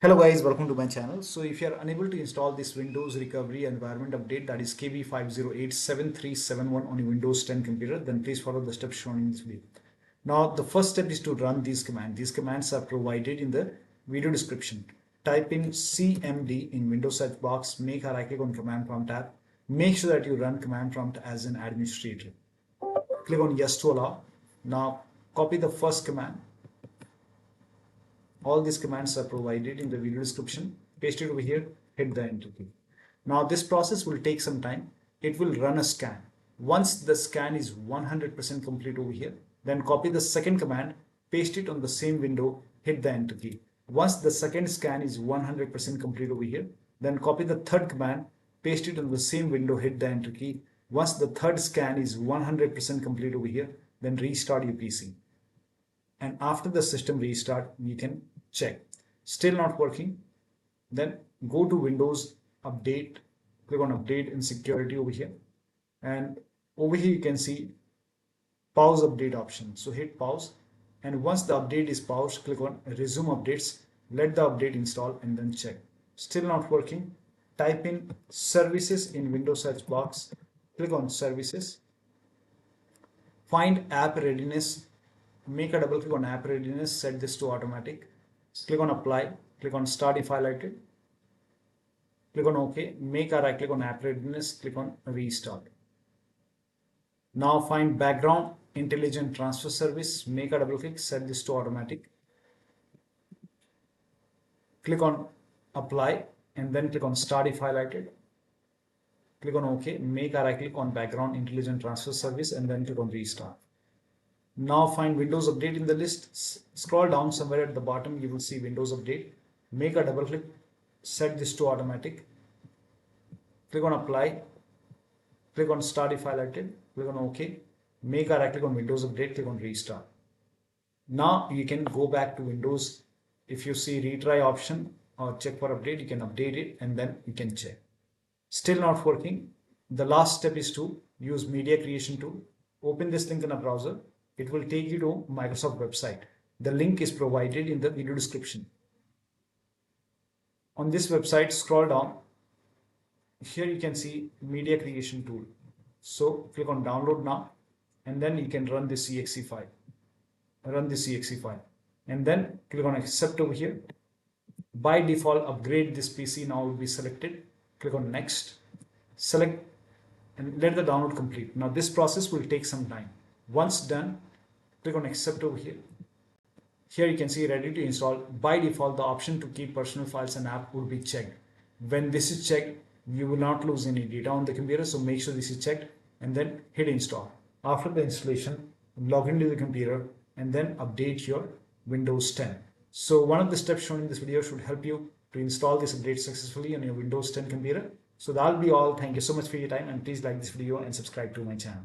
Hello guys, welcome to my channel. So if you are unable to install this Windows Recovery Environment Update, that is KB5087371 on your Windows 10 computer, then please follow the steps shown in this video. Now the first step is to run these commands. These commands are provided in the video description. Type in CMD in Windows search box, make a right click on command prompt tab. Make sure that you run command prompt as an administrator. Click on yes to allow. Now copy the first command. All these commands are provided in the video description. Paste it over here, hit the enter key. Now this process will take some time. It will run a scan. Once the scan is 100% complete over here, then copy the second command, paste it on the same window, hit the enter key. Once the second scan is 100% complete over here, then copy the third command, paste it on the same window, hit the enter key. Once the third scan is 100% complete over here, then restart your PC. And after the system restart, you can check. Still not working, then go to Windows Update, click on Update and Security over here, and over here you can see pause update option. So hit pause, and once the update is paused, click on Resume Updates, let the update install and then check. Still not working, type in Services in Windows search box, click on Services, find App Readiness, make a double click on App Readiness, set this to automatic, click on Apply, click on Start if highlighted, click on OK, make a right click on App Readiness, click on Restart. Now find Background Intelligent Transfer Service, make a double click, set this to automatic, click on Apply and then click on Start if highlighted, click on OK, make a right click on Background Intelligent Transfer Service and then click on Restart. Now find Windows Update in the list. Scroll down somewhere at the bottom, you will see Windows Update. Make a double click, set this to automatic. Click on Apply. Click on Start if highlighted. Click on OK. Make a right click on Windows Update. Click on Restart. Now you can go back to Windows. If you see retry option or check for update, you can update it and then you can check. Still not working. The last step is to use Media Creation tool. Open this link in a browser. It will take you to Microsoft website. The link is provided in the video description. On this website, scroll down. Here you can see Media Creation tool. So click on download now and then you can run this exe file. And then click on accept over here. By default, upgrade this PC now will be selected. Click on next. Select and let the download complete. Now this process will take some time. Once done, click on accept over here. Here you can see ready to install. By default, the option to keep personal files and app will be checked. When this is checked, you will not lose any data on the computer. So make sure this is checked and then hit install. After the installation, log into the computer and then update your Windows 10. So one of the steps shown in this video should help you to install this update successfully on your Windows 10 computer. So that'll be all. Thank you so much for your time and please like this video and subscribe to my channel.